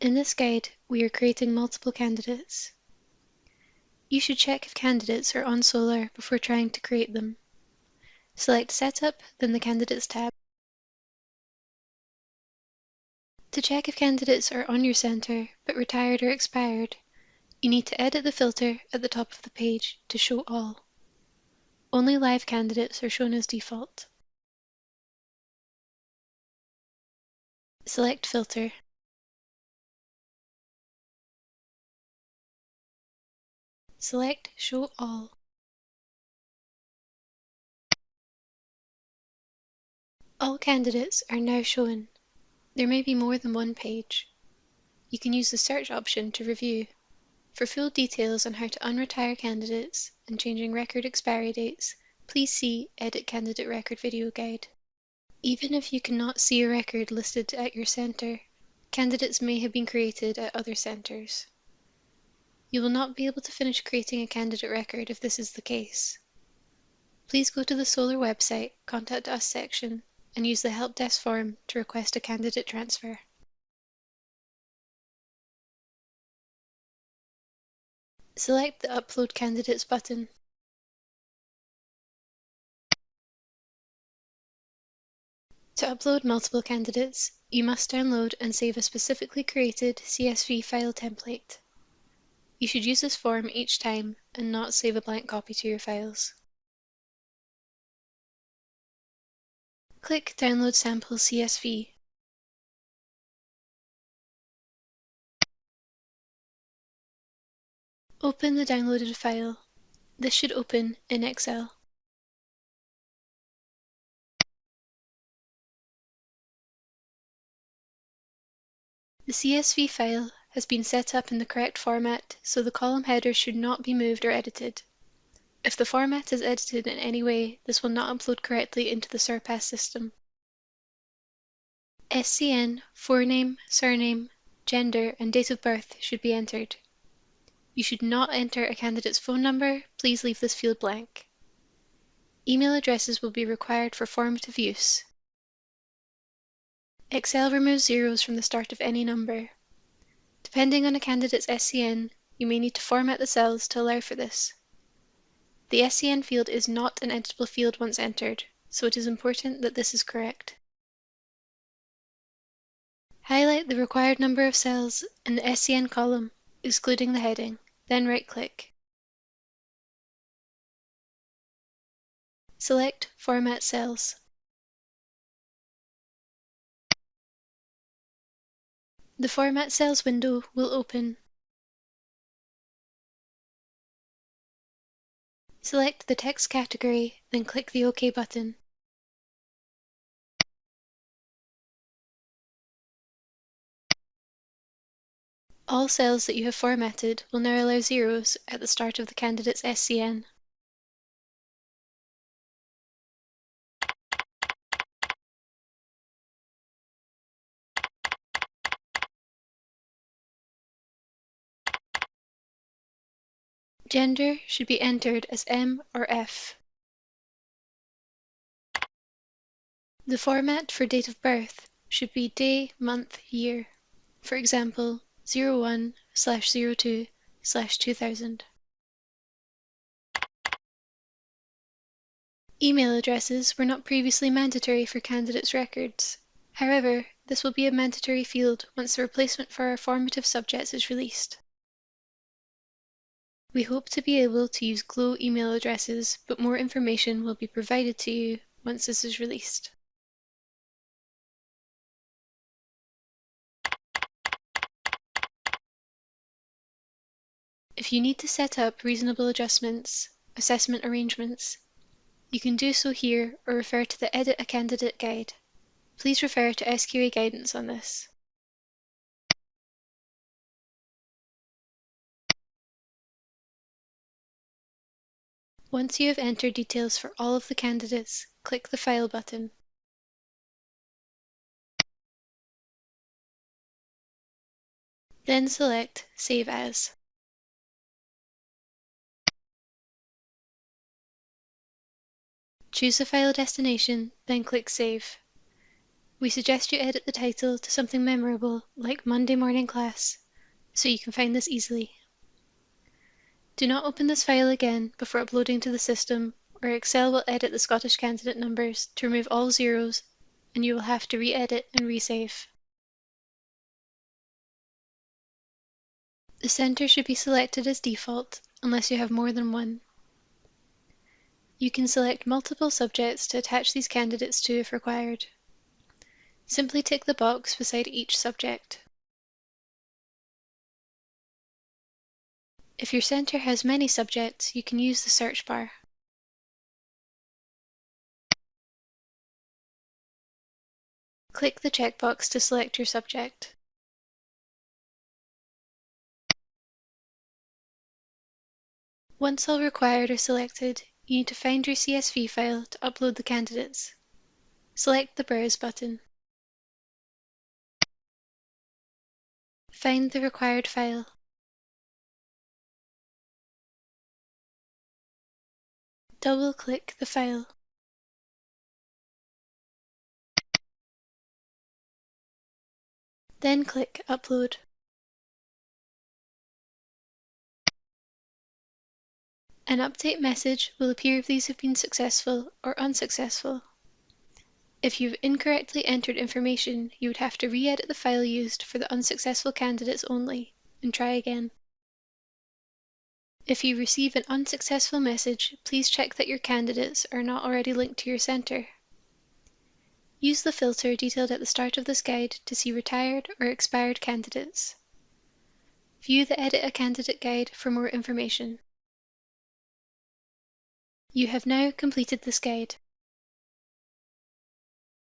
In this guide, we are creating multiple candidates. You should check if candidates are on Solr before trying to create them. Select Setup, then the Candidates tab. To check if candidates are on your center but retired or expired, you need to edit the filter at the top of the page to show all. Only live candidates are shown as default. Select Filter. Select Show All. All candidates are now shown. There may be more than one page. You can use the search option to review. For full details on how to unretire candidates and changing record expiry dates, please see Edit Candidate Record video guide. Even if you cannot see a record listed at your center, candidates may have been created at other centers. You will not be able to finish creating a candidate record if this is the case. Please go to the Solr website Contact Us section and use the Help Desk form to request a candidate transfer. Select the Upload Candidates button. To upload multiple candidates, you must download and save a specifically created CSV file template. You should use this form each time and not save a blank copy to your files. Click Download Sample CSV. Open the downloaded file. This should open in Excel. The CSV file has been set up in the correct format, so the column headers should not be moved or edited. If the format is edited in any way, this will not upload correctly into the Surpass system. SCN, forename, surname, gender, and date of birth should be entered. You should not enter a candidate's phone number. Please leave this field blank. Email addresses will be required for formative use. Excel removes zeros from the start of any number. Depending on a candidate's SCN, you may need to format the cells to allow for this. The SCN field is not an editable field once entered, so it is important that this is correct. Highlight the required number of cells in the SCN column, excluding the heading, then right-click. Select Format Cells. The Format Cells window will open. Select the text category, then click the OK button. All cells that you have formatted will now allow zeros at the start of the candidate's SCN. Gender should be entered as M or F. The format for date of birth should be day, month, year. For example, 01/02/2000. Email addresses were not previously mandatory for candidates' records. However, this will be a mandatory field once the replacement for our formative subjects is released. We hope to be able to use Glow email addresses, but more information will be provided to you once this is released. If you need to set up reasonable adjustments, assessment arrangements, you can do so here or refer to the Edit a Candidate guide. Please refer to SQA guidance on this. Once you have entered details for all of the candidates, click the File button. Then select Save As. Choose the file destination, then click Save. We suggest you edit the title to something memorable like Monday Morning Class, so you can find this easily. Do not open this file again before uploading to the system, or Excel will edit the Scottish candidate numbers to remove all zeros and you will have to re-edit and resave. The centre should be selected as default unless you have more than one. You can select multiple subjects to attach these candidates to if required. Simply tick the box beside each subject. If your centre has many subjects, you can use the search bar. Click the checkbox to select your subject. Once all required are selected, you need to find your CSV file to upload the candidates. Select the Browse button. Find the required file. Double-click the file. Then click Upload. An update message will appear if these have been successful or unsuccessful. If you've incorrectly entered information, you would have to re-edit the file used for the unsuccessful candidates only, and try again. If you receive an unsuccessful message, please check that your candidates are not already linked to your centre. Use the filter detailed at the start of this guide to see retired or expired candidates. View the Edit a Candidate guide for more information. You have now completed this guide.